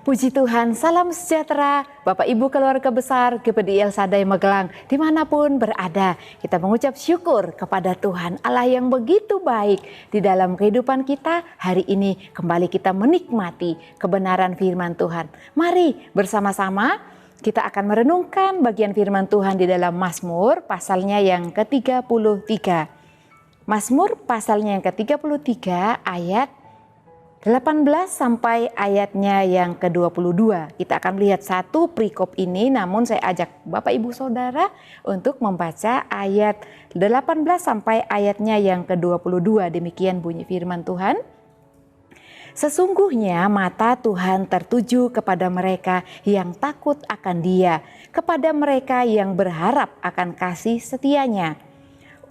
Puji Tuhan, salam sejahtera Bapak Ibu keluarga besar GPDI El Shaddai Magelang dimanapun berada. Kita mengucap syukur kepada Tuhan Allah yang begitu baik di dalam kehidupan kita. Hari ini kembali kita menikmati kebenaran firman Tuhan. Mari bersama-sama kita akan merenungkan bagian firman Tuhan di dalam Mazmur pasalnya yang ke-33. Mazmur pasalnya yang ke-33 ayat 18 sampai ayatnya yang ke-22. Kita akan melihat satu perikop ini, namun saya ajak Bapak Ibu Saudara untuk membaca ayat 18 sampai ayatnya yang ke-22. Demikian bunyi firman Tuhan. Sesungguhnya mata Tuhan tertuju kepada mereka yang takut akan Dia, kepada mereka yang berharap akan kasih setianya,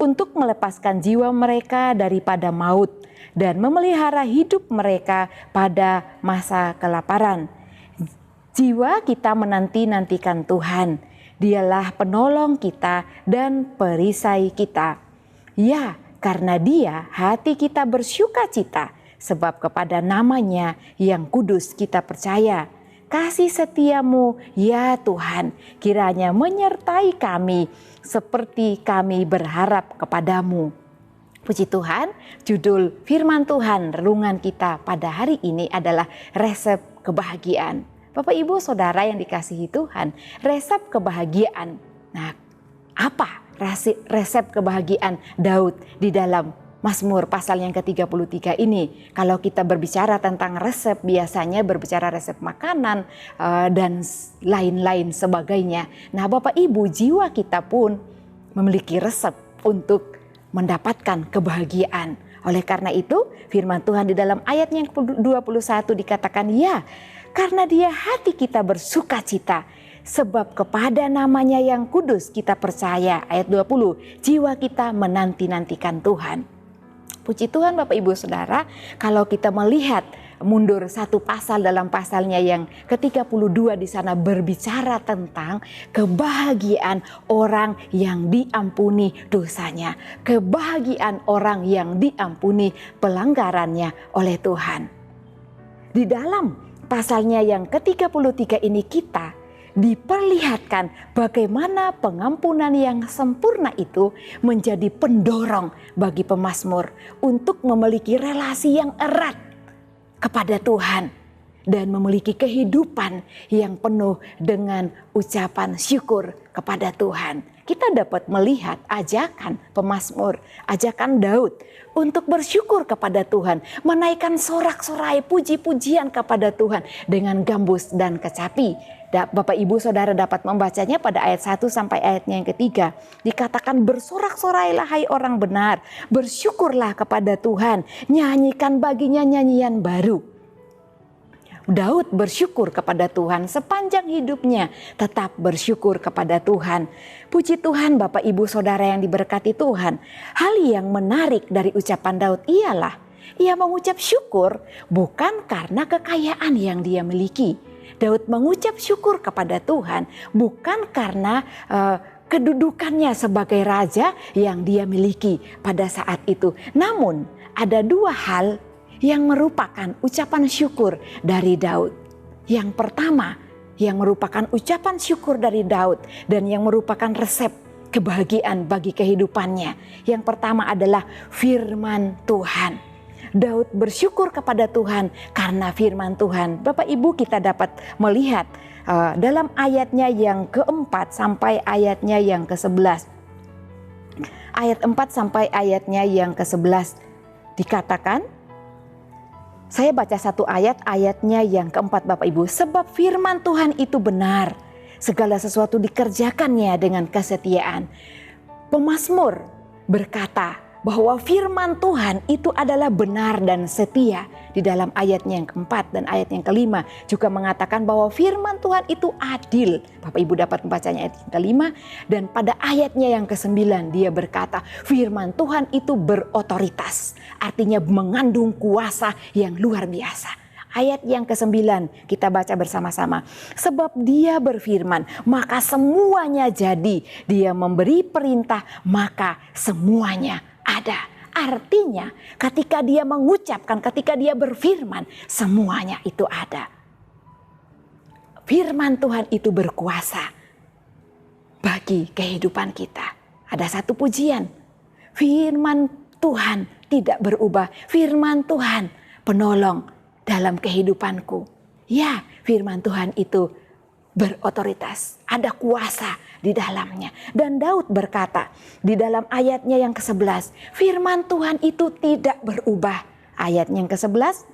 untuk melepaskan jiwa mereka daripada maut dan memelihara hidup mereka pada masa kelaparan. Jiwa kita menanti-nantikan Tuhan. Dialah penolong kita dan perisai kita. Ya, karena Dia hati kita bersukacita, sebab kepada namanya yang kudus kita percaya. Kasih setiamu ya Tuhan kiranya menyertai kami seperti kami berharap kepadamu. Puji Tuhan, judul firman Tuhan renungan kita pada hari ini adalah resep kebahagiaan. Bapak Ibu Saudara yang dikasihi Tuhan, resep kebahagiaan. Nah, apa resep kebahagiaan Daud di dalam Mazmur pasal yang ke-33 ini? Kalau kita berbicara tentang resep, biasanya berbicara resep makanan dan lain-lain sebagainya. Nah, Bapak Ibu, jiwa kita pun memiliki resep untuk mendapatkan kebahagiaan. Oleh karena itu, firman Tuhan di dalam ayat yang ke-21 dikatakan, ya, karena Dia hati kita bersukacita, sebab kepada namanya yang kudus kita percaya. Ayat 20, jiwa kita menanti-nantikan Tuhan. Puji Tuhan Bapak Ibu Saudara, kalau kita melihat mundur satu pasal dalam pasalnya yang ke-32 di sana berbicara tentang kebahagiaan orang yang diampuni dosanya, kebahagiaan orang yang diampuni pelanggarannya oleh Tuhan. Di dalam pasalnya yang ke-33 ini kita diperlihatkan bagaimana pengampunan yang sempurna itu menjadi pendorong bagi pemazmur untuk memiliki relasi yang erat kepada Tuhan dan memiliki kehidupan yang penuh dengan ucapan syukur kepada Tuhan. Kita dapat melihat ajakan pemazmur, ajakan Daud untuk bersyukur kepada Tuhan, menaikkan sorak-sorai puji-pujian kepada Tuhan dengan gambus dan kecapi. Bapak Ibu Saudara dapat membacanya pada ayat 1 sampai ayatnya yang ketiga. Dikatakan bersorak-sorailah hai orang benar, bersyukurlah kepada Tuhan, nyanyikan baginya nyanyian baru. Daud bersyukur kepada Tuhan sepanjang hidupnya, tetap bersyukur kepada Tuhan. Puji Tuhan Bapak Ibu Saudara yang diberkati Tuhan. Hal yang menarik dari ucapan Daud ialah ia mengucap syukur bukan karena kekayaan yang dia miliki. Daud mengucap syukur kepada Tuhan bukan karena kedudukannya sebagai raja yang dia miliki pada saat itu. Namun ada dua hal yang merupakan ucapan syukur dari Daud. Yang pertama yang merupakan ucapan syukur dari Daud dan yang merupakan resep kebahagiaan bagi kehidupannya. Yang pertama adalah firman Tuhan. Daud bersyukur kepada Tuhan karena firman Tuhan. Bapak Ibu kita dapat melihat dalam ayatnya yang keempat sampai ayatnya yang ke-11. Ayat 4 sampai ayatnya yang ke-11 dikatakan, saya baca satu ayatnya yang keempat Bapak Ibu. Sebab firman Tuhan itu benar, segala sesuatu dikerjakannya dengan kesetiaan. Pemazmur berkata bahwa firman Tuhan itu adalah benar dan setia. Di dalam ayatnya yang keempat dan ayat yang kelima juga mengatakan bahwa firman Tuhan itu adil. Bapak Ibu dapat membacanya ayat yang kelima. Dan pada ayatnya yang ke-9 dia berkata firman Tuhan itu berotoritas. Artinya mengandung kuasa yang luar biasa. Ayat yang ke-9 kita baca bersama-sama. Sebab Dia berfirman maka semuanya jadi. Dia memberi perintah maka semuanya ada. Artinya ketika dia mengucapkan, ketika dia berfirman, semuanya itu ada. firman Tuhan itu berkuasa bagi kehidupan kita. Ada satu pujian, firman Tuhan tidak berubah, firman Tuhan penolong dalam kehidupanku. Ya, firman Tuhan itu berotoritas, ada kuasa di dalamnya. Dan Daud berkata di dalam ayatnya yang ke-11, firman Tuhan itu tidak berubah. Ayatnya yang ke-11,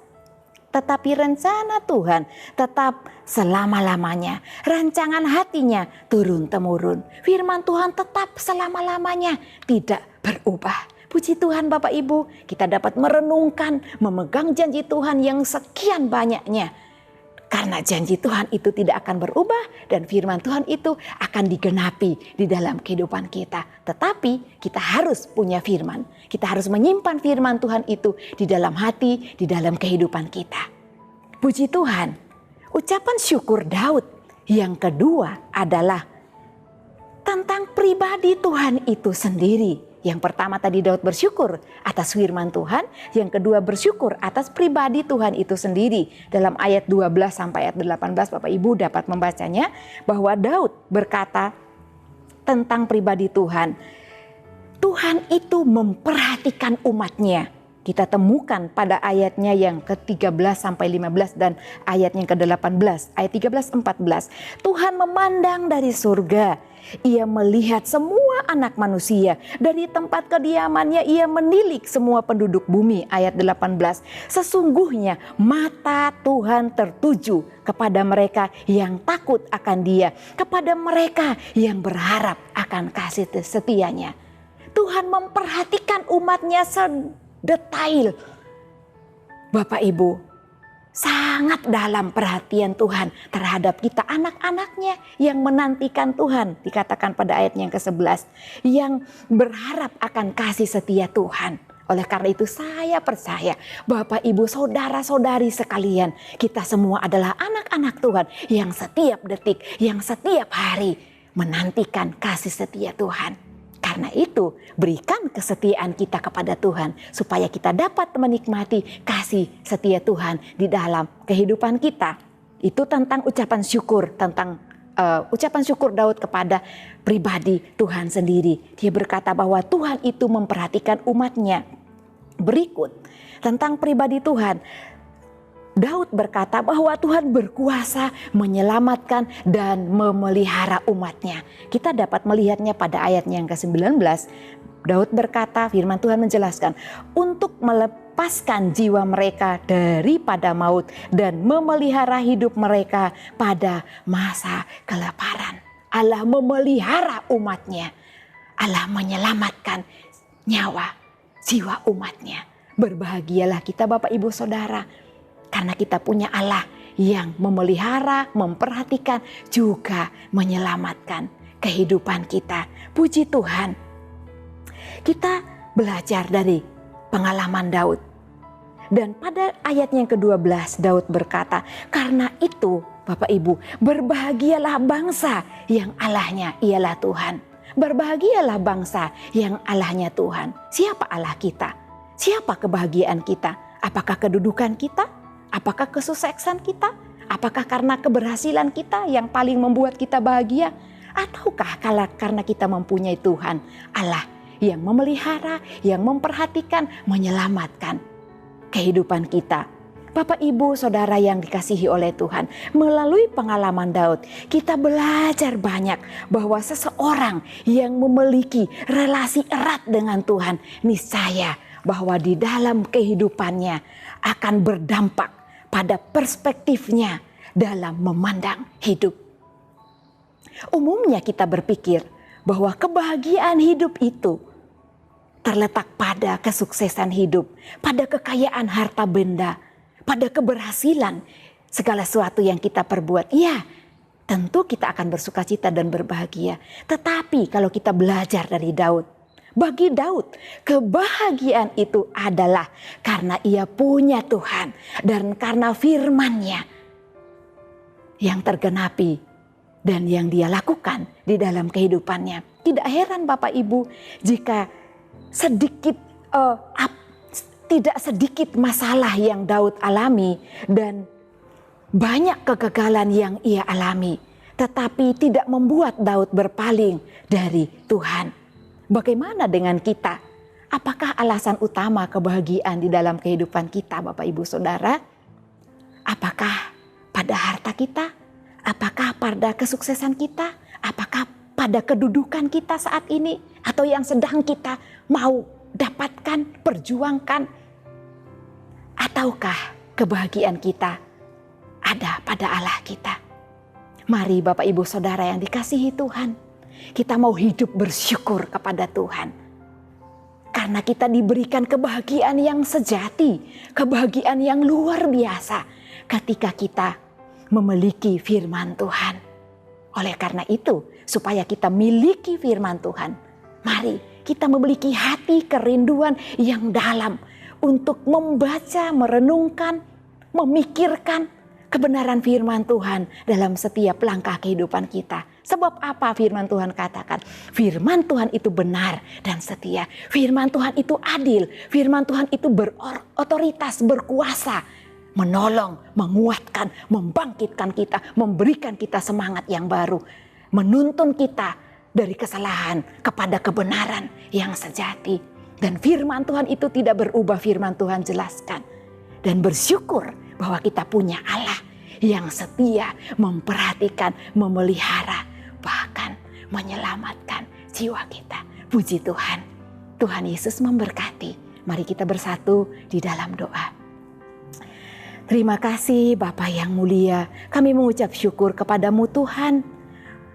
tetapi rencana Tuhan tetap selama-lamanya. Rancangan hatinya turun-temurun. Firman Tuhan tetap selama-lamanya, tidak berubah. Puji Tuhan Bapak Ibu, kita dapat merenungkan, memegang janji Tuhan yang sekian banyaknya. Karena janji Tuhan itu tidak akan berubah dan firman Tuhan itu akan digenapi di dalam kehidupan kita. Tetapi kita harus punya firman. Kita harus menyimpan firman Tuhan itu di dalam hati, di dalam kehidupan kita. Puji Tuhan. Ucapan syukur Daud yang kedua adalah tentang pribadi Tuhan itu sendiri. Yang pertama tadi Daud bersyukur atas firman Tuhan. Yang kedua bersyukur atas pribadi Tuhan itu sendiri. Dalam ayat 12 sampai ayat 18 Bapak Ibu dapat membacanya. Bahwa Daud berkata tentang pribadi Tuhan. Tuhan itu memperhatikan umatnya. Kita temukan pada ayatnya yang ke-13 sampai 15 dan ayat yang ke-18. Ayat 13-14. Tuhan memandang dari surga. Ia melihat semua anak manusia. Dari tempat kediamannya ia menilik semua penduduk bumi. Ayat 18. Sesungguhnya mata Tuhan tertuju kepada mereka yang takut akan Dia. Kepada mereka yang berharap akan kasih setianya. Tuhan memperhatikan umatnya sedetail. Bapak Ibu, sangat dalam perhatian Tuhan terhadap kita, anak-anaknya yang menantikan Tuhan. Dikatakan pada ayat yang ke-11, yang berharap akan kasih setia Tuhan. Oleh karena itu saya percaya Bapak Ibu saudara-saudari sekalian, kita semua adalah anak-anak Tuhan yang setiap detik, yang setiap hari menantikan kasih setia Tuhan. Karena itu berikan kesetiaan kita kepada Tuhan supaya kita dapat menikmati kasih setia Tuhan di dalam kehidupan kita. Itu tentang ucapan syukur, tentang ucapan syukur Daud kepada pribadi Tuhan sendiri. Dia berkata bahwa Tuhan itu memperhatikan umatnya. Berikut tentang pribadi Tuhan. Daud berkata bahwa Tuhan berkuasa menyelamatkan dan memelihara umatnya. Kita dapat melihatnya pada ayatnya yang ke-19. Daud berkata, firman Tuhan menjelaskan, untuk melepaskan jiwa mereka daripada maut dan memelihara hidup mereka pada masa kelaparan. Allah memelihara umatnya. Allah menyelamatkan nyawa, jiwa umatnya. Berbahagialah kita Bapak Ibu Saudara. Karena kita punya Allah yang memelihara, memperhatikan, juga menyelamatkan kehidupan kita. Puji Tuhan. Kita belajar dari pengalaman Daud. Dan pada ayat yang ke-12 Daud berkata, karena itu Bapak Ibu, berbahagialah bangsa yang Allahnya ialah Tuhan. Berbahagialah bangsa yang Allahnya Tuhan. Siapa Allah kita? Siapa kebahagiaan kita? Apakah kedudukan kita? Apakah kesuksesan kita? Apakah karena keberhasilan kita yang paling membuat kita bahagia? Ataukah karena kita mempunyai Tuhan Allah yang memelihara, yang memperhatikan, menyelamatkan kehidupan kita? Bapak Ibu Saudara yang dikasihi oleh Tuhan, melalui pengalaman Daud kita belajar banyak bahwa seseorang yang memiliki relasi erat dengan Tuhan, niscaya bahwa di dalam kehidupannya akan berdampak pada perspektifnya dalam memandang hidup. Umumnya kita berpikir bahwa kebahagiaan hidup itu terletak pada kesuksesan hidup, pada kekayaan harta benda, pada keberhasilan segala sesuatu yang kita perbuat. Ya, tentu kita akan bersukacita dan berbahagia. Tetapi kalau kita belajar dari Daud, bagi Daud, kebahagiaan itu adalah karena ia punya Tuhan dan karena firman-Nya yang tergenapi dan yang dia lakukan di dalam kehidupannya. Tidak heran Bapak Ibu jika tidak sedikit masalah yang Daud alami dan Banyak kegagalan yang ia alami, tetapi tidak membuat Daud berpaling dari Tuhan. Bagaimana dengan kita? Apakah alasan utama kebahagiaan di dalam kehidupan kita, Bapak Ibu Saudara? Apakah pada harta kita? Apakah pada kesuksesan kita? Apakah pada kedudukan kita saat ini? Atau yang sedang kita mau dapatkan, perjuangkan? Ataukah kebahagiaan kita ada pada Allah kita? Mari Bapak Ibu Saudara yang dikasihi Tuhan, kita mau hidup bersyukur kepada Tuhan. Karena kita diberikan kebahagiaan yang sejati, kebahagiaan yang luar biasa ketika kita memiliki firman Tuhan. Oleh karena itu, supaya kita miliki firman Tuhan, mari kita memiliki hati kerinduan yang dalam untuk membaca, merenungkan, memikirkan kebenaran firman Tuhan dalam setiap langkah kehidupan kita. Sebab apa firman Tuhan katakan? Firman Tuhan itu benar dan setia. Firman Tuhan itu adil. Firman Tuhan itu berotoritas, berkuasa. Menolong, menguatkan, membangkitkan kita, memberikan kita semangat yang baru. Menuntun kita dari kesalahan kepada kebenaran yang sejati. Dan firman Tuhan itu tidak berubah, firman Tuhan jelaskan. Dan bersyukur bahwa kita punya Allah yang setia, memperhatikan, memelihara, bahkan menyelamatkan jiwa kita. Puji Tuhan. Tuhan Yesus memberkati. Mari kita bersatu di dalam doa. Terima kasih Bapa yang mulia, kami mengucap syukur kepadamu Tuhan.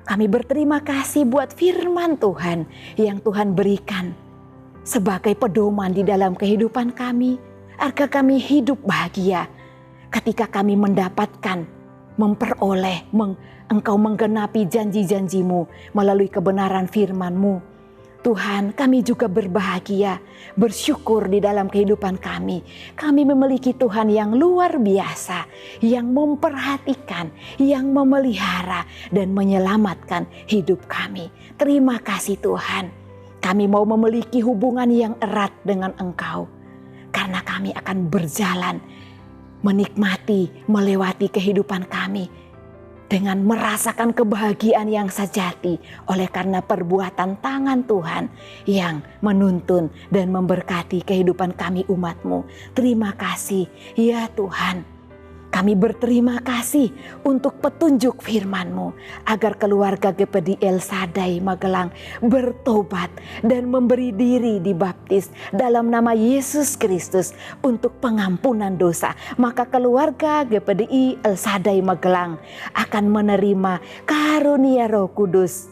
Kami berterima kasih buat firman Tuhan yang Tuhan berikan sebagai pedoman di dalam kehidupan kami, agar kami hidup bahagia ketika kami mendapatkan, memperoleh, Engkau menggenapi janji-janjimu melalui kebenaran firman-Mu. Tuhan, kami juga berbahagia, bersyukur di dalam kehidupan kami. Kami memiliki Tuhan yang luar biasa, yang memperhatikan, yang memelihara dan menyelamatkan hidup kami. Terima kasih Tuhan. Kami mau memiliki hubungan yang erat dengan Engkau, karena kami akan berjalan, menikmati, melewati kehidupan kami dengan merasakan kebahagiaan yang sejati oleh karena perbuatan tangan Tuhan yang menuntun dan memberkati kehidupan kami umat-Mu. Terima kasih ya Tuhan. Kami berterima kasih untuk petunjuk firman-Mu agar keluarga GPD El Shaddai Magelang bertobat dan memberi diri dibaptis dalam nama Yesus Kristus untuk pengampunan dosa. Maka keluarga GPDI El Shaddai Magelang akan menerima karunia Roh Kudus.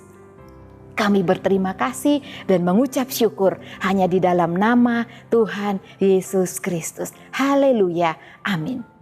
Kami berterima kasih dan mengucap syukur hanya di dalam nama Tuhan Yesus Kristus. Haleluya. Amin.